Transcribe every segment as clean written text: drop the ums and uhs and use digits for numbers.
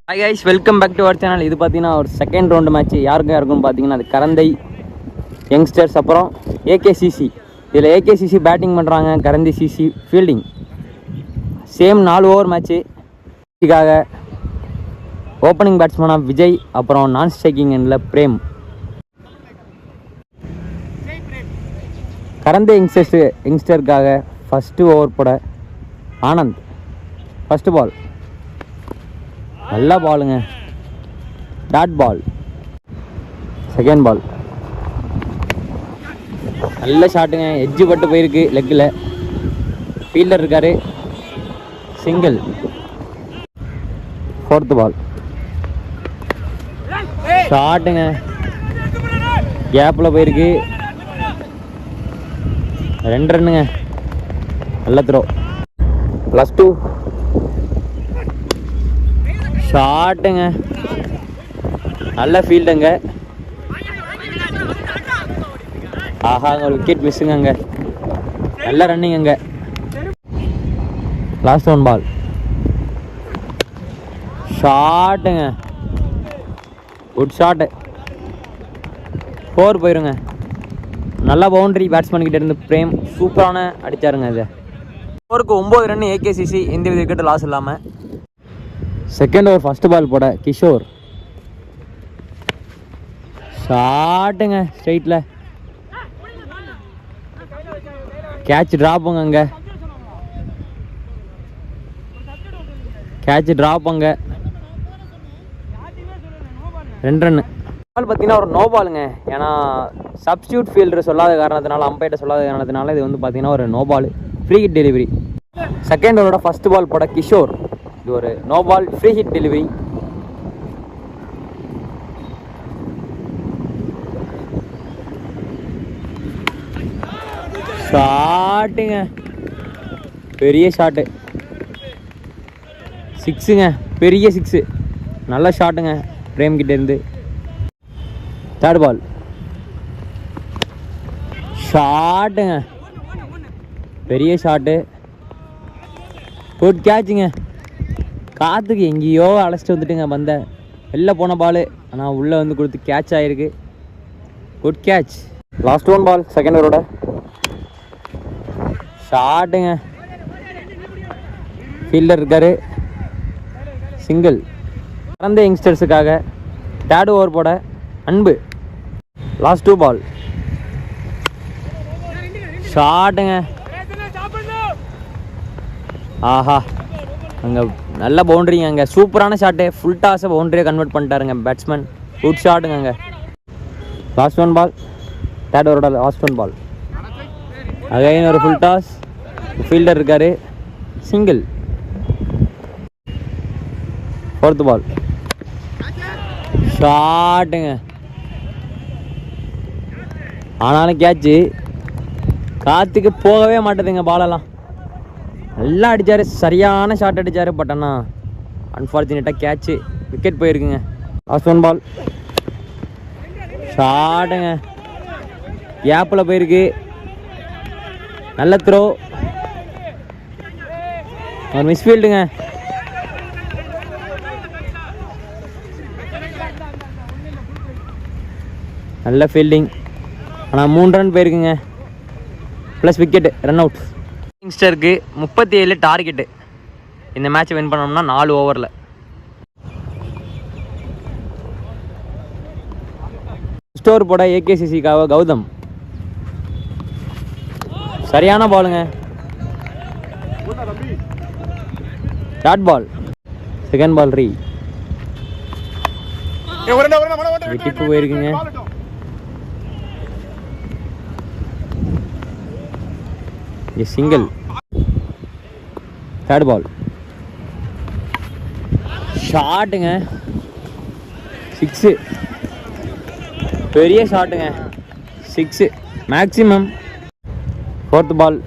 Hi guys, welcome back to our channel. இது பார்த்தீங்கன்னா ஒரு செகண்ட் ரவுண்டு மேட்ச் யாருக்கும் பார்த்தீங்கன்னா அது கரந்தை யங்ஸ்டர்ஸ் அப்புறம் ஏகேசிசி. இதில் ஏகேசிசி பேட்டிங் பண்ணுறாங்க, Karanthai CC fielding. Same 4 over match. இதுக்காக ஓப்பனிங் பேட்ஸ்மேனாக விஜய், அப்புறம் நான் ஸ்ட்ரைக்கிங் எண்டில் பிரேம். கரந்தை யங்ஸ்டருக்காக ஃபஸ்ட்டு ஓவர் போட ஆனந்த். ஃபஸ்ட்டு பால் நல்ல பாலுங்க, டாட் பால். செகண்ட் பால் நல்ல ஷாட்டுங்க, எட்ஜு பட்டு போயிருக்கு லெக்கில். ஃபீல்டர் இருக்காரு, சிங்கிள். ஃபோர்த்து பால் ஷாட்டுங்க, கேப்பில் போயிருக்கு, 2 ரன்னுங்க, நல்ல த்ரோ. +2 ஷாட்டுங்க, நல்ல ஃபீல்டுங்க. ஆஹா, ஒரு விக்கெட் மிஸ்ஸுங்க, அங்கே நல்ல ரன்னிங். அங்கே லாஸ்ட் 1 பால் ஷாட்டுங்க, குட் ஷாட்டு, 4 போயிருங்க. நல்லா பவுண்டரி பேட்ஸ்மேன்கிட்ட இருந்து பிரேம் சூப்பரான அடித்தாருங்க. அது 4க்கு 9 ரன் ஏகேசிசி, எந்த வித விக்கெட்டு லாஸ் இல்லாமல். செகண்ட் ஓவர் ஃபஸ்ட்டு பால் போட கிஷோர். ஷாட்டுங்க, ஸ்ட்ரைட்டில் கேட்ச் ட்ராப்புங்க. அங்கே கேட்ச் ட்ராப், அங்கே 2 ரன்னு. பால் பார்த்தீங்கன்னா ஒரு நோ பாலுங்க. ஏன்னா சப்ஸ்டியூட் ஃபீல்டர் சொல்லாத காரணத்தினால, அம்பையர்ட்ட சொல்லாத காரணத்தினால இது வந்து பார்த்தீங்கன்னா ஒரு no ball, free hit delivery. Second ஓவரோட ஃபஸ்ட்டு பால் போட கிஷோர். இது ஒரு no ball, free hit delivery. ஷாட்டுங்க, பெரிய ஷாட்டு, 6ங்க, பெரிய 6, நல்ல ஷாட்டுங்க பிரேம் கிட்ட இருந்து. தேர்ட் பால் ஷாட்டுங்க, பெரிய ஷாட்டு, குட் கேட்சுங்க. காற்றுக்கு எங்கேயோ அழைச்சிட்டு வந்துட்டுங்க பந்த. வெளில போன பால், ஆனால் உள்ளே வந்து கொடுத்து கேட்ச் ஆகிருக்கு. Good catch. Last 1 ball second ஓவரோட ஷாட்டுங்க, ஃபீல்டர் இருக்காரு, சிங்கிள். கரந்தை யங்ஸ்டர்ஸுக்காக தேர்ட் ஓவர் போட அன்பு. லாஸ்ட் 2 பால் ஷாட்டுங்க. ஆஹா, அங்கே நல்ல பவுண்ட்ரிங்க. அங்கே சூப்பரான ஷாட்டு, ஃபுல் டாஸை பவுண்ட்ரியை கன்வெர்ட் பண்ணிட்டாருங்க பேட்ஸ்மேன். குட் ஷாட்டுங்க. அங்கே லாஸ்ட் 1 பால் தேர்ட் ஓவரோட லாஸ்ட் 1 பால். அகைன் ஒரு ஃபுல் டாஸ், ஃபீல்டர் இருக்காரு, சிங்கிள். ஃபோர்த்து பால் ஷாட்டுங்க, ஆனாலும் கேட்சு காற்றுக்கு போகவே மாட்டேதுங்க பாலெல்லாம். நல்லா அடித்தார், சரியான ஷாட் அடித்தார். பட் ஆனால் அன்ஃபார்ச்சுனேட்டாக கேட்சு, விக்கெட் போயிருக்குங்க. லாஸ்ட் 1 பால் ஷாட்டுங்க, கேப்பில் போயிருக்கு, நல்ல த்ரோ, ஒரு மிஸ்ஃபீல்டுங்க. நல்ல ஃபீல்டிங், ஆனால் 3 ரன் போயிருக்குங்க, ப்ளஸ் விக்கெட்டு, ரன் அவுட். யங்ஸ்டருக்கு 37 டார்கெட்டு. இந்த மேட்ச்சை வின் பண்ணோம்னா 4 ஓவரில். ஸ்டோர் போட ஏகேசிசிக்காக கௌதம். சரியான பாலுங்க, டாட் பால். செகண்ட் பால் ரீ டிப்பு போயிருக்குங்க. சிங்கிள். தேர்ட் பால் ஷாட்டுங்க, 6, பெரிய ஷாட்டுங்க, 6 மேக்ஸிமம். ஃபோர்த் பால்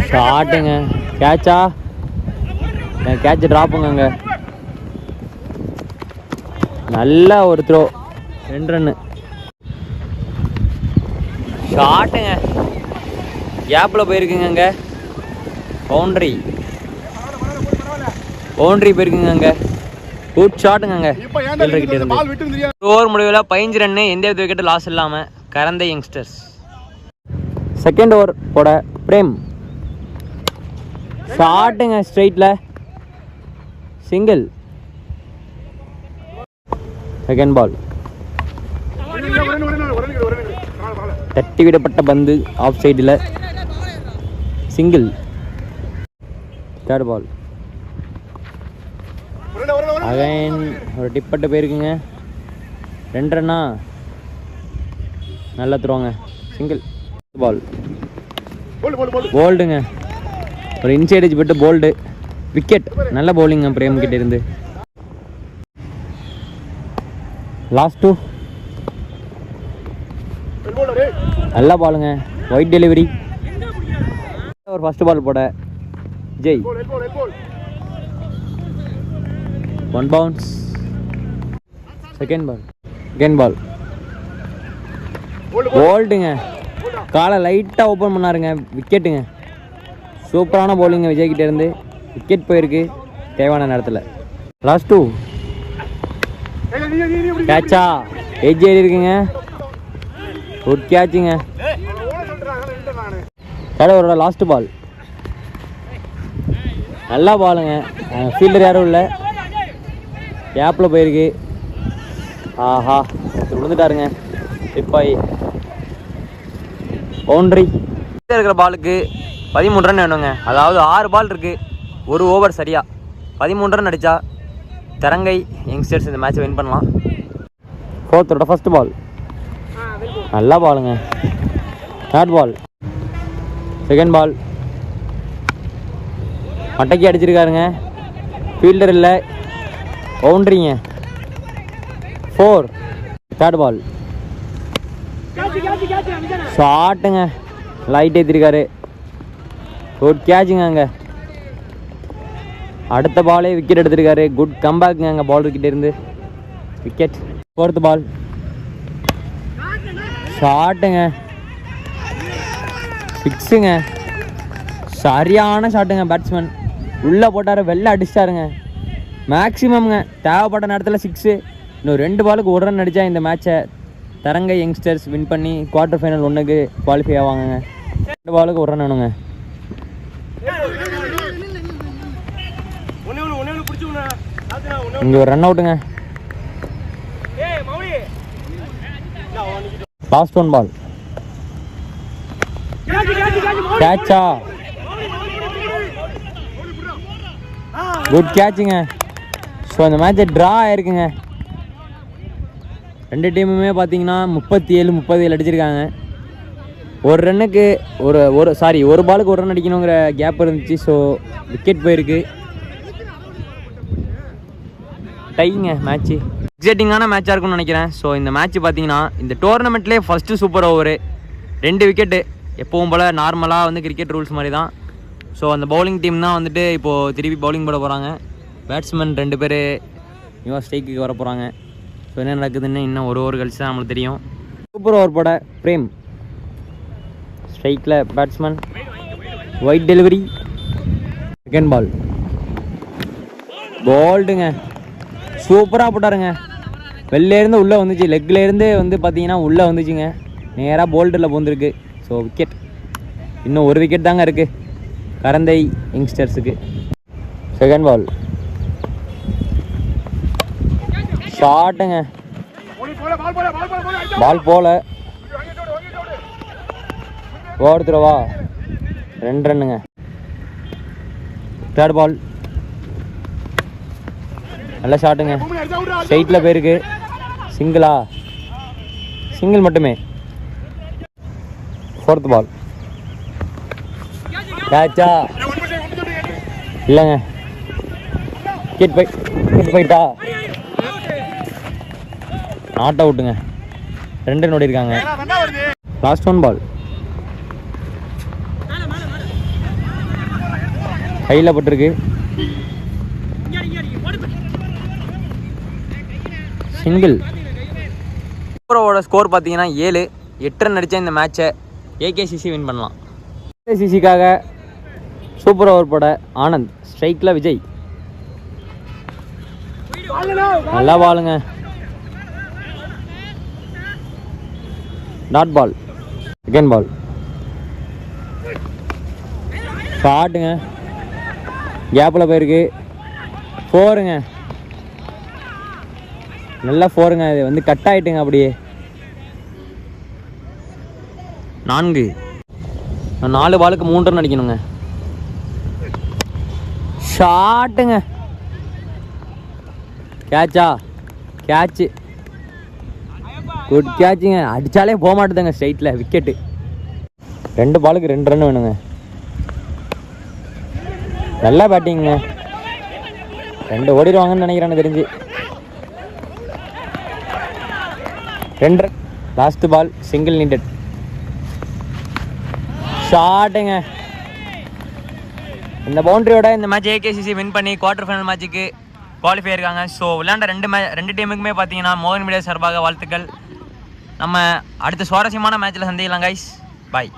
ஷாட்டுங்க, கேட்சா, கேட்ச் ட்ராப்புங்க. அங்கே நல்ல ஒரு த்ரோ, 2 ரன்னு. ஷாட்டுங்க, கேப்பில் போயிருக்குங்க. அங்கே பவுண்ட்ரி, பவுண்டரி போயிருக்குங்க அங்கே. குட் ஷாட்டுங்க அங்கே. ஓவர் முடிவில் 15 ரன்னு, எந்த விக்கெட்டு லாஸ் இல்லாமல் கரந்தை யங்ஸ்டர்ஸ். செகண்ட் ஓவர் போட பிரேம் ஷாட்டுங்க ஸ்ட்ரைட்டில் சிங்கிள். செகண்ட் பால் தட்டி விடப்பட்ட பந்து ஆஃப் சைடில் சிங்கிள். தேர்ட் பால் அகைன் ஒரு டிப்பட்ட போயிருக்குங்க. 2 ரன்னா, நல்லா த்ரோங்க சிங்கிள். பால் போல்டுங்க, ஒரு இன்சைட் எட்ஜ் போட்டு போல்டு விக்கெட். நல்ல பவுலிங்க பிரேம் கிட்ட இருந்து. லாஸ்ட் 2 நல்ல பாலுங்க, ஒயிட் டெலிவரி. ஒரு ஃபர்ஸ்ட் பால் போட ஜெய் 1 பவுன்ஸ். செகண்ட் பால் போல்டுங்க, காலை லைட்டாக ஓப்பன் பண்ணாருங்க, விக்கெட்டுங்க. சூப்பரான பவுலிங்க விஜய்கிட்ட இருந்து. விக்கெட் போயிருக்கு தேவையான நேரத்தில். லாஸ்ட் 2 கேட்சா எட்ஜ் ஏறி இருக்குங்க. குட் கேட்சுங்க. கடவுளோட லாஸ்ட் பால் நல்லா பாலுங்க, ஃபீல்டர் யாரும் இல்லை, கேப்பில் போயிருக்கு. ஆஹா விழுந்துட்டாருங்க சிப்பாயி. பவுண்ட்ரி. இருக்கிற பாலுக்கு 13 ரன் வேணுங்க. அதாவது 6 பால் இருக்குது, ஒரு ஓவர் சரியா 13 ரன் அடித்தா தரங்கை யங்ஸ்டர்ஸ் இந்த மேட்ச்சை வின் பண்ணலாம். ஃபோர்த்தோட ஃபர்ஸ்ட் பால் நல்லா பாலுங்க. தேர்ட் பால் செகண்ட் பால் மட்டைக்கு அடிச்சிருக்காருங்க, ஃபீல்டர் இல்லை, பவுண்ட்ரிங்க. 4. தேர்ட் பால் ஷாட்டுங்க, லைட் ஏற்றிருக்காரு. குட் கேட்சுங்க அங்கே. அடுத்த பாலே விக்கெட் எடுத்திருக்காரு. குட் கம்பேக்குங்க அங்கே பாலர்கிட்ட இருந்து, விக்கெட். ஃபோர்த் பால் ஷாட்டுங்க, சிக்ஸுங்க, சரியான ஷாட்டுங்க. பேட்ஸ்மேன் உள்ளே போட்டார், வெளில அடிச்சிட்டாருங்க. மேக்ஸிமம்ங்க தேவைப்பட்ட நேரத்தில் 6. இன்னும் 2 பாலுக்கு 1 ரன் அடித்தா இந்த மேட்சை தரங்கை யங்ஸ்டர்ஸ் வின் பண்ணி குவார்ட்டர் ஃபைனல் 1க்கு குவாலிஃபை ஆவாங்க. 2 பாலுக்கு 1 ரன் வேணுங்க. இங்கே ஒரு ரன் அவுட்டுங்க. லாஸ்ட் 1 பால் கேட்சா, குட் கேட்சுங்க. ஸோ இந்த மேட்சை ட்ரா ஆயிருக்குங்க. 2 டீமுமே பார்த்தீங்கன்னா 37 அடிச்சிருக்காங்க. ஒரு ரன்னுக்கு ஒரு பாலுக்கு 1 ரன் அடிக்கணுங்கிற கேப் இருந்துச்சு. ஸோ விக்கெட் போயிருக்கு. டைங்க மேட்ச்சு. எக்ஸைட்டிங்கான மேட்சாக இருக்கும்னு நினைக்கிறேன். ஸோ இந்த மேட்ச் பார்த்தீங்கன்னா இந்த டோர்னமெண்ட்லேயே ஃபஸ்ட்டு சூப்பர் ஓவரு, 2 விக்கெட்டு. எப்பவும் போல் நார்மலாக வந்து கிரிக்கெட் ரூல்ஸ் மாதிரி தான். ஸோ அந்த பவுலிங் டீம் தான் வந்துட்டு இப்போது திருப்பி பவுலிங் போட போகிறாங்க. பேட்ஸ்மேன் 2 பேர் நியூவாக ஸ்ட்ரைக்குக்கு வர போகிறாங்க. ஸோ என்ன நடக்குதுன்னு இன்னும் ஒரு ஓவர் கழிச்சு தான் நம்மளுக்கு தெரியும். சூப்பர் ஓவர் போட பிரேம் ஸ்ட்ரைக்கில் batsman, wide delivery. Second ball போல்டுங்க, சூப்பராக போட்டாருங்க. வெளிலேருந்து உள்ளே வந்துச்சு, லெக்லேருந்து வந்து பார்த்தீங்கன்னா உள்ளே வந்துச்சுங்க, நேராக போல்டில் போந்துருக்கு. So wicket. இன்னும் ஒரு விக்கெட் தாங்க இருக்குது கரந்தை யங்ஸ்டர்ஸுக்கு. செகண்ட் பால் ஷாட்டுங்க, பால் போல ஓடுத்துருவா. 2 ரன்னுங்க. தேர்ட் பால் நல்ல ஷாட்டுங்க, ஸ்ட்ரைட்டில் போயிருக்கு. சிங்கிளா? சிங்கிள் மட்டுமே. ஃபோர்த் பால் கேட்சா? இல்லைங்க, விக்கெட் போயிட்டா. நாட் அவுட்டுங்க. 2 ரன் ஓடிருக்காங்க. லாஸ்ட் 1 பால் கையில் பட்டிருக்கு. சிங்கிள். ஓவரோட ஸ்கோர் பார்த்தீங்கன்னா 7. 8 ரன் அடித்தா இந்த மேட்சை ஏகேசிசி வின் பண்ணலாம். ஏகேசிசிக்காக சூப்பர் ஓவர் போட ஆனந்த், ஸ்ட்ரைக்கில் விஜய். நல்லா பாலுங்க. Dot ball. Second ball. ஷாட்டுங்க. கேப்பில் போயிருக்கு. 4ங்க. நல்லா 4ங்க. இது வந்து கட் ஆகிட்டுங்க அப்படியே. 4. 4 பாலுக்கு 3 ரன் அடிக்கணுங்க. ஷாட்டுங்க. கேட்சா? கேட்சு. குட் கேட்சுங்க. அடித்தாலே போக மாட்டுதுங்க ஸ்ட்ரைட்டில். விக்கெட்டு. 2 பாலுக்கு 2 ரன் வேணுங்க. நல்லா பேட்டிங்க. 2 ஓடிடுவாங்கன்னு நினைக்கிறேன்னு தெரிஞ்சு. 2 run. Last ball single needed. ஷாட்டுங்க. இந்த பவுண்டரியோட இந்த மேட்ச் ஏகேசிசி வின் பண்ணி குவார்டர் ஃபைனல் மேட்சுக்கு குவாலிஃபை இருக்காங்க. ஸோ விளையாண்ட ரெண்டு டீமுக்குமே பார்த்தீங்கன்னா மோகன் மீடியா சார்பாக வாழ்த்துக்கள். நம்ம அடுத்த சுவாரஸ்யமான மேட்ச்சில் சந்திக்கலாம் கைஸ். பாய்.